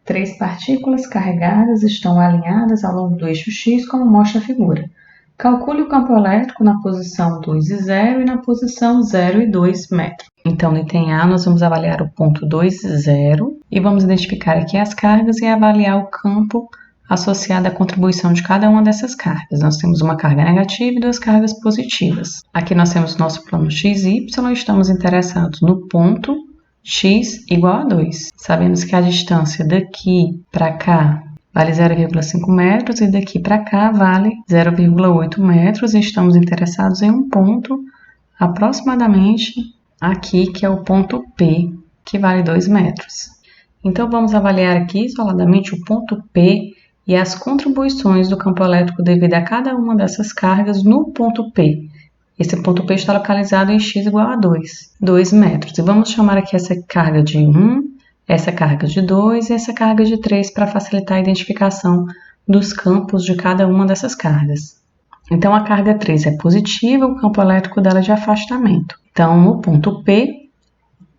Três partículas carregadas estão alinhadas ao longo do eixo X, como mostra a figura. Calcule o campo elétrico na posição 2 e 0 e na posição 0 e 2 metros. Então, no item A, nós vamos avaliar o ponto 2 e 0 e vamos identificar aqui as cargas e avaliar o campo associado à contribuição de cada uma dessas cargas. Nós temos uma carga negativa e duas cargas positivas. Aqui nós temos nosso plano x e y e estamos interessados no ponto x igual a 2. Sabemos que a distância daqui para cá vale 0,5 metros e daqui para cá vale 0,8 metros e estamos interessados em um ponto aproximadamente aqui, que é o ponto P, que vale 2 metros. Então, vamos avaliar aqui isoladamente o ponto P e as contribuições do campo elétrico devido a cada uma dessas cargas no ponto P. Esse ponto P está localizado em x igual a 2 metros. E vamos chamar aqui essa carga de 1, essa carga de 2 e essa carga de 3 para facilitar a identificação dos campos de cada uma dessas cargas. Então, a carga 3 é positiva, o campo elétrico dela é de afastamento. Então, no ponto P,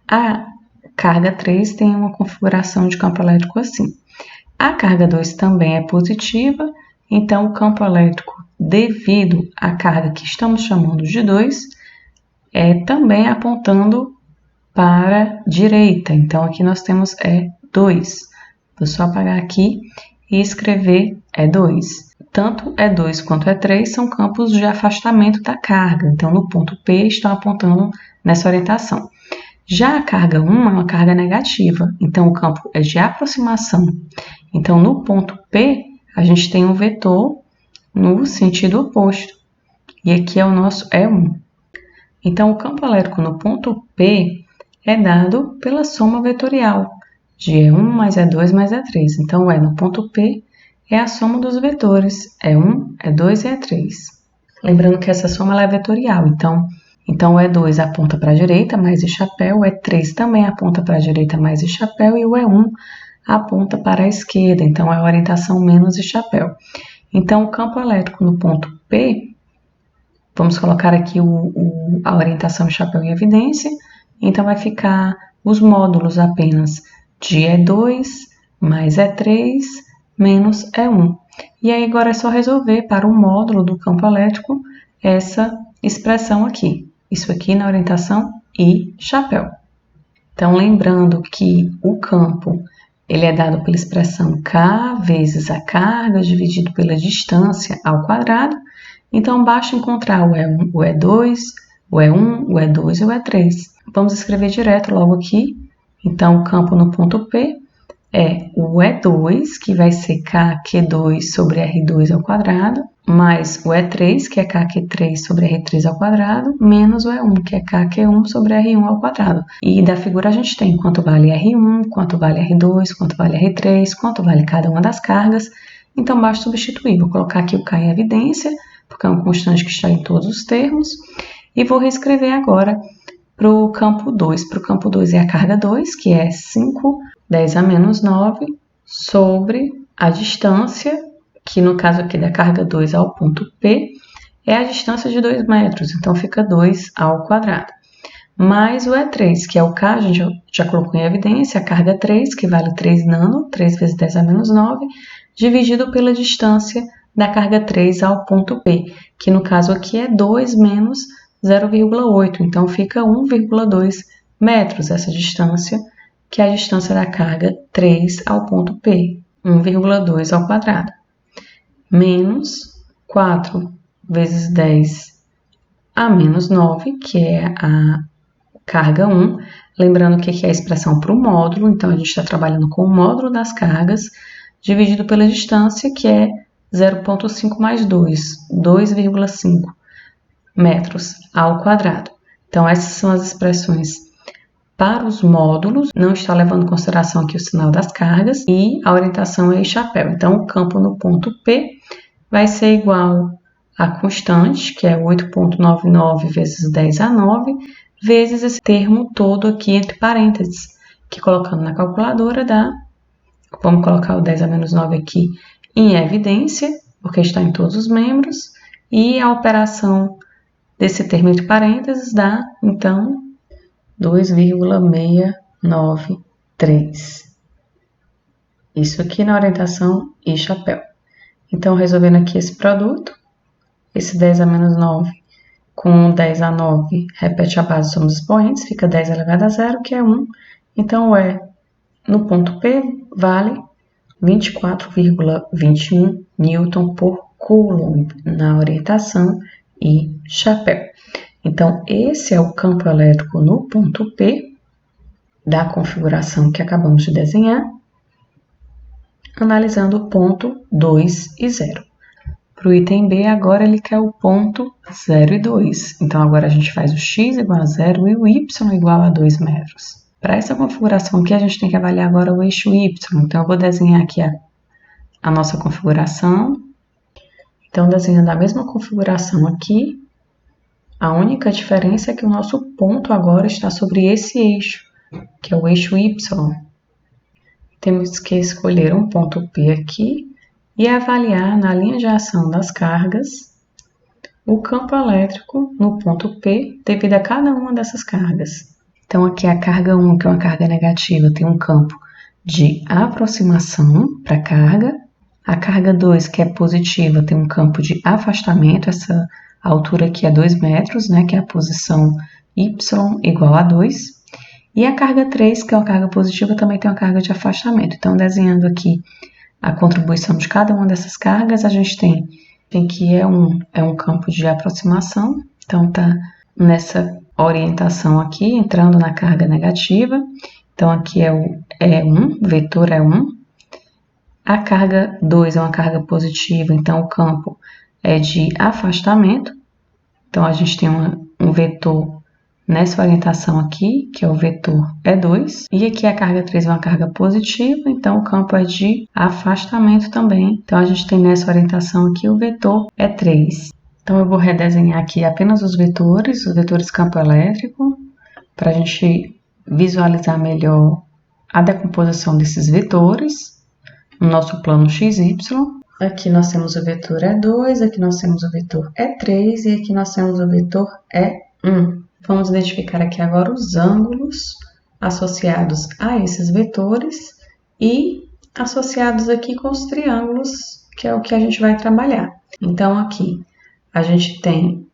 a carga 3 tem uma configuração de campo elétrico assim. A carga 2 também é positiva, então o campo elétrico devido à carga que estamos chamando de 2 é também apontando para a direita. Então, aqui nós temos E2. Vou só apagar aqui e escrever E2. Tanto E2 quanto E3 são campos de afastamento da carga. Então, no ponto P estão apontando nessa orientação. Já a carga 1 é uma carga negativa, então o campo é de aproximação. Então, no ponto P, a gente tem um vetor no sentido oposto. E aqui é o nosso E1. Então, o campo elétrico no ponto P é dado pela soma vetorial de E1 mais E2 mais E3. Então, o E no ponto P é a soma dos vetores E1, E2 e E3. Lembrando que essa soma ela é vetorial, então o E2 aponta para a direita, mais e chapéu, o E3 também aponta para a direita, mais e chapéu, e o E1 aponta para a esquerda, então é a orientação menos e chapéu. Então, o campo elétrico no ponto P, vamos colocar aqui a orientação chapéu em evidência, então vai ficar os módulos apenas de E2 mais E3 menos E1. E aí agora é só resolver para o módulo do campo elétrico essa expressão aqui. Isso aqui na orientação I chapéu. Então, lembrando que o campo ele é dado pela expressão K vezes a carga dividido pela distância ao quadrado. Então, basta encontrar o E1, o E2, o E1, o E2 e o E3. Vamos escrever direto logo aqui. Então, o campo no ponto P é o E2, que vai ser KQ2 sobre R2 ao quadrado, mais o E3, que é KQ3 sobre R3 ao quadrado, menos o E1, que é KQ1 sobre R1 ao quadrado. E da figura a gente tem quanto vale R1, quanto vale R2, quanto vale R3, quanto vale cada uma das cargas. Então, basta substituir. Vou colocar aqui o K em evidência, porque é uma constante que está em todos os termos. E vou reescrever agora para o campo 2. Para o campo 2 é a carga 2, que é 5, 10 a menos 9, sobre a distância, que no caso aqui da carga 2 ao ponto P, é a distância de 2 metros, então fica 2 ao quadrado. Mais o E3, que é o K, a gente já colocou em evidência, a carga 3, que vale 3 nano, 3 vezes 10 a menos 9, dividido pela distância da carga 3 ao ponto P, que no caso aqui é 2 menos 0,8, então fica 1,2 metros essa distância, que é a distância da carga 3 ao ponto P, 1,2 ao quadrado, menos 4 vezes 10 a menos 9, que é a carga 1. Lembrando que aqui é a expressão para o módulo, então a gente está trabalhando com o módulo das cargas, dividido pela distância, que é 0,5 mais 2, 2,5 metros ao quadrado. Então, essas são as expressões para os módulos, não está levando em consideração aqui o sinal das cargas, e a orientação é chapéu. Então, o campo no ponto P vai ser igual a constante, que é 8,99 vezes 10 a 9, vezes esse termo todo aqui entre parênteses, que colocando na calculadora dá, vamos colocar o 10 a menos 9 aqui em evidência, porque está em todos os membros, e a operação desse termo entre parênteses dá, então, 2,693. Isso aqui na orientação e chapéu. Então, resolvendo aqui esse produto, esse 10 a menos 9 com 10 a 9, repete a base, somos expoentes, fica 10 elevado a 0, que é 1. Então, o E no ponto P vale 24,21 Newton por Coulomb na orientação e chapéu. Então, esse é o campo elétrico no ponto P da configuração que acabamos de desenhar, analisando o ponto 2 e 0. Para o item B, agora ele quer o ponto 0 e 2. Então, agora a gente faz o x igual a 0 e o y igual a 2 metros. Para essa configuração aqui, a gente tem que avaliar agora o eixo y. Então, eu vou desenhar aqui a nossa configuração. Então, desenhando a mesma configuração aqui, a única diferença é que o nosso ponto agora está sobre esse eixo, que é o eixo y. Temos que escolher um ponto P aqui e avaliar na linha de ação das cargas o campo elétrico no ponto P devido a cada uma dessas cargas. Então, aqui a carga 1, que é uma carga negativa, tem um campo de aproximação para a carga. A carga 2, que é positiva, tem um campo de afastamento. Essa altura aqui é 2 metros, né, que é a posição y igual a 2. E a carga 3, que é uma carga positiva, também tem uma carga de afastamento. Então, desenhando aqui a contribuição de cada uma dessas cargas, a gente tem que é um campo de aproximação. Então, tá nessa orientação aqui, entrando na carga negativa. Então, aqui é o E1, vetor E1. A carga 2 é uma carga positiva, então o campo é de afastamento. Então, a gente tem um vetor nessa orientação aqui, que é o vetor E2. E aqui a carga 3 é uma carga positiva, então o campo é de afastamento também. Então, a gente tem nessa orientação aqui o vetor E3. Então, eu vou redesenhar aqui apenas os vetores campo elétrico, para a gente visualizar melhor a decomposição desses vetores no nosso plano XY. Aqui nós temos o vetor E2, aqui nós temos o vetor E3 e aqui nós temos o vetor E1. Vamos identificar aqui agora os ângulos associados a esses vetores e associados aqui com os triângulos, que é o que a gente vai trabalhar. Então, aqui a gente tem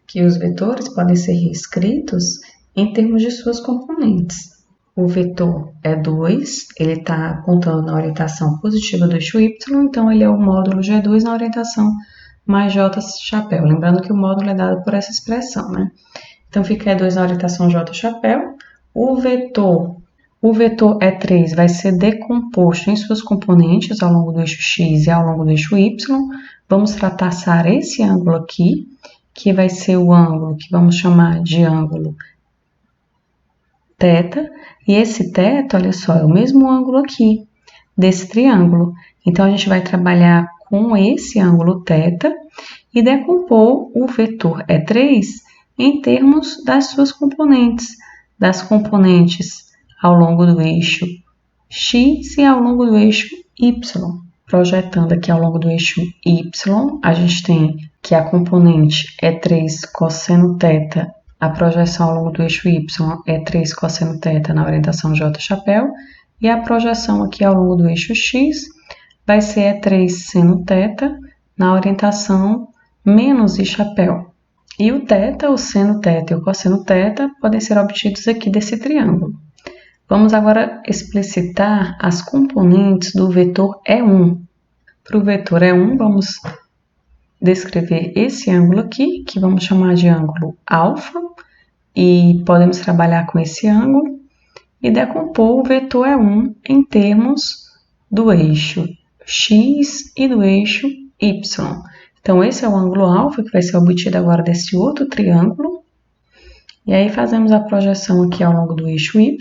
que os vetores podem ser reescritos em termos de suas componentes. O vetor E2, ele está apontando na orientação positiva do eixo Y, então ele é o módulo G2 na orientação mais J chapéu. Lembrando que o módulo é dado por essa expressão, né? Então, fica E2 na orientação J chapéu. O vetor E3 vai ser decomposto em suas componentes ao longo do eixo X e ao longo do eixo Y. Vamos traçar esse ângulo aqui, que vai ser o ângulo que vamos chamar de ângulo θ. E esse θ, olha só, é o mesmo ângulo aqui desse triângulo. Então, a gente vai trabalhar com esse ângulo θ e decompor o vetor E3 em termos das suas componentes, das componentes ao longo do eixo X e ao longo do eixo Y. Projetando aqui ao longo do eixo Y, a gente tem que a componente E3 cosseno θ, a projeção ao longo do eixo Y é 3 cosseno θ na orientação J chapéu, e a projeção aqui ao longo do eixo X vai ser E3 seno θ na orientação menos I chapéu. E o θ, o seno θ e o cosseno θ podem ser obtidos aqui desse triângulo. Vamos agora explicitar as componentes do vetor E1. Para o vetor E1, vamos descrever esse ângulo aqui, que vamos chamar de ângulo alfa, e podemos trabalhar com esse ângulo e decompor o vetor E1 em termos do eixo X e do eixo Y. Então, esse é o ângulo alfa, que vai ser obtido agora desse outro triângulo. E aí, fazemos a projeção aqui ao longo do eixo Y.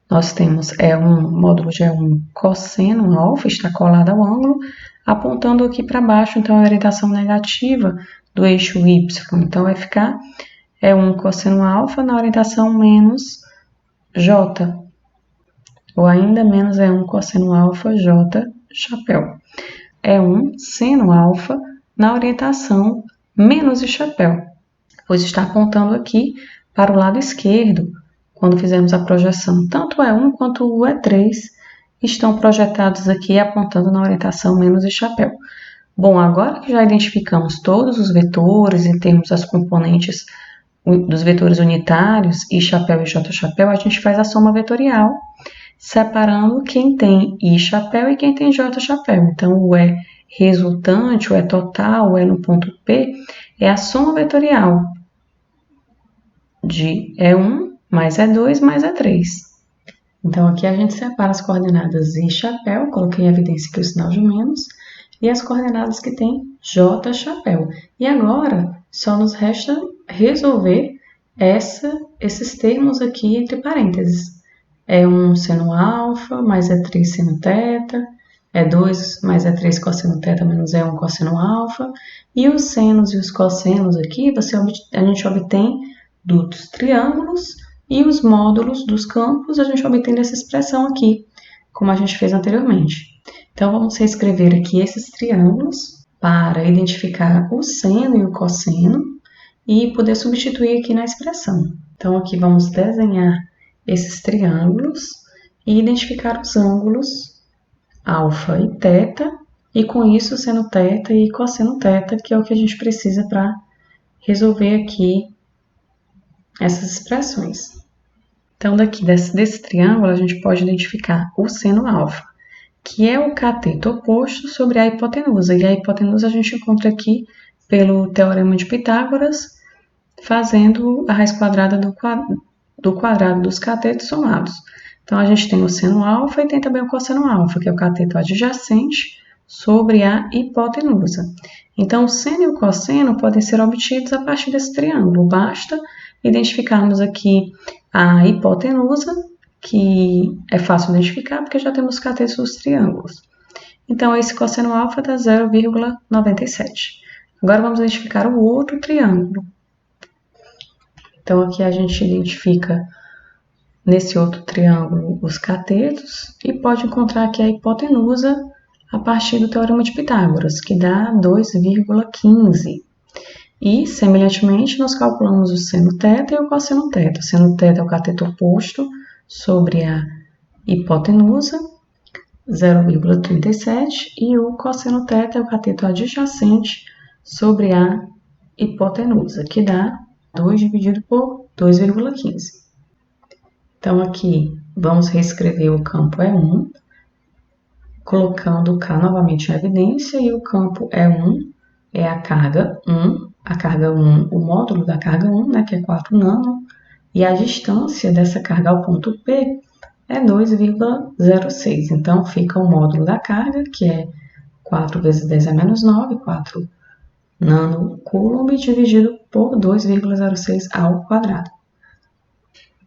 Nós temos E1, módulo de E1 cosseno alfa, está colado ao ângulo, apontando aqui para baixo, então, a orientação negativa do eixo Y. Então, vai ficar E1 cosseno alfa na orientação menos J, ou ainda menos E1 cosseno alfa J chapéu. E1 seno alfa na orientação menos I chapéu, pois está apontando aqui para o lado esquerdo, quando fizermos a projeção, tanto o E1 quanto o E3 estão projetados aqui apontando na orientação menos e chapéu. Bom, agora que já identificamos todos os vetores e temos as componentes dos vetores unitários, I chapéu e J chapéu, a gente faz a soma vetorial, separando quem tem I chapéu e quem tem J chapéu. Então, o E resultante, o E total, o E no ponto P, é a soma vetorial de E1 mais E2 mais E3. Então, aqui a gente separa as coordenadas I chapéu, coloquei em evidência aqui o sinal de menos, e as coordenadas que tem J chapéu. E agora, só nos resta resolver esses termos aqui entre parênteses. E1 seno alfa, mais E3 seno teta, E2 mais E3 cosseno teta menos E1 cosseno alfa. E os senos e os cossenos aqui, a gente obtém dos triângulos, e os módulos dos campos a gente obtém dessa expressão aqui, como a gente fez anteriormente. Então, vamos reescrever aqui esses triângulos para identificar o seno e o cosseno e poder substituir aqui na expressão. Então, aqui vamos desenhar esses triângulos e identificar os ângulos alfa e teta, e com isso seno teta e cosseno teta, que é o que a gente precisa para resolver aqui essas expressões. Então, daqui desse triângulo, a gente pode identificar o seno alfa, que é o cateto oposto sobre a hipotenusa. E a hipotenusa a gente encontra aqui pelo Teorema de Pitágoras, fazendo a raiz quadrada do quadrado dos catetos somados. Então, a gente tem o seno alfa e tem também o cosseno alfa, que é o cateto adjacente sobre a hipotenusa. Então, o seno e o cosseno podem ser obtidos a partir desse triângulo. Basta identificarmos aqui a hipotenusa, que é fácil identificar porque já temos os catetos dos triângulos. Então, esse cosseno alfa dá 0,97. Agora, vamos identificar o outro triângulo. Então, aqui a gente identifica nesse outro triângulo os catetos e pode encontrar aqui a hipotenusa a partir do Teorema de Pitágoras, que dá 2,15. E, semelhantemente, nós calculamos o seno teta e o cosseno teta. O seno teta é o cateto oposto sobre a hipotenusa, 0,37, e o cosseno teta é o cateto adjacente sobre a hipotenusa, que dá 2 dividido por 2,15. Então, aqui, vamos reescrever o campo E1, colocando o K novamente em evidência, e o campo E1 é a carga 1, o módulo da carga 1, né, que é 4 nano, e a distância dessa carga ao ponto P é 2,06. Então, fica o módulo da carga, que é 4 vezes 10 a menos 9, 4 nanocoulomb, dividido por 2,06 ao quadrado,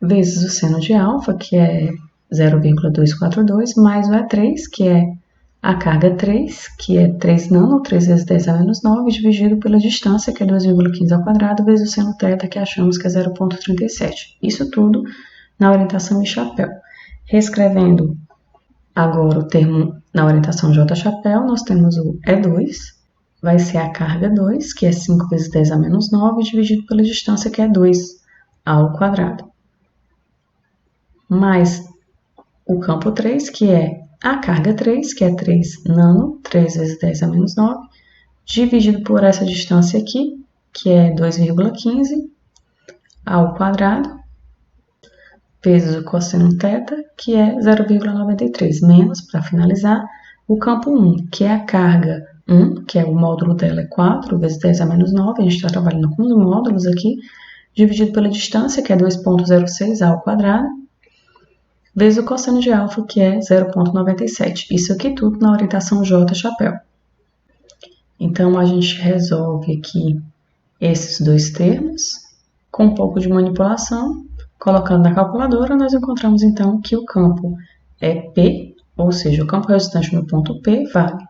vezes o seno de alfa, que é 0,242, mais o E3, que é a carga 3, que é 3 nano, 3 vezes 10 a menos 9, dividido pela distância, que é 2,15 ao quadrado, vezes o seno teta, que achamos que é 0,37. Isso tudo na orientação I chapéu. Reescrevendo agora o termo na orientação J chapéu, nós temos o E2, vai ser a carga 2, que é 5 vezes 10 a menos 9, dividido pela distância, que é 2 ao quadrado, mais o campo 3, que é a carga 3, que é 3 nano, 3 vezes 10 a menos 9, dividido por essa distância aqui, que é 2,15 ao quadrado, vezes o cosseno teta, que é 0,93, menos, para finalizar, o campo 1, que é a carga 1, que é o módulo dela é 4 vezes 10 a menos 9, a gente está trabalhando com os módulos aqui, dividido pela distância, que é 2,06 ao quadrado, vezes o cosseno de alfa, que é 0,97. Isso aqui tudo na orientação J chapéu. Então, a gente resolve aqui esses dois termos, com um pouco de manipulação, colocando na calculadora, nós encontramos então que o campo é P, ou seja, o campo resultante no ponto P vale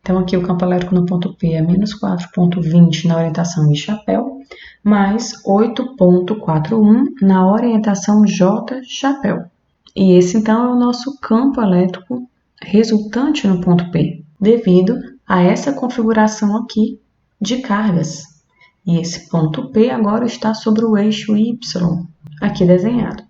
Então, aqui o campo elétrico no ponto P é menos 4,20 na orientação I chapéu, mais 8,41 na orientação J chapéu. E esse, então, é o nosso campo elétrico resultante no ponto P, devido a essa configuração aqui de cargas. E esse ponto P agora está sobre o eixo Y, aqui desenhado.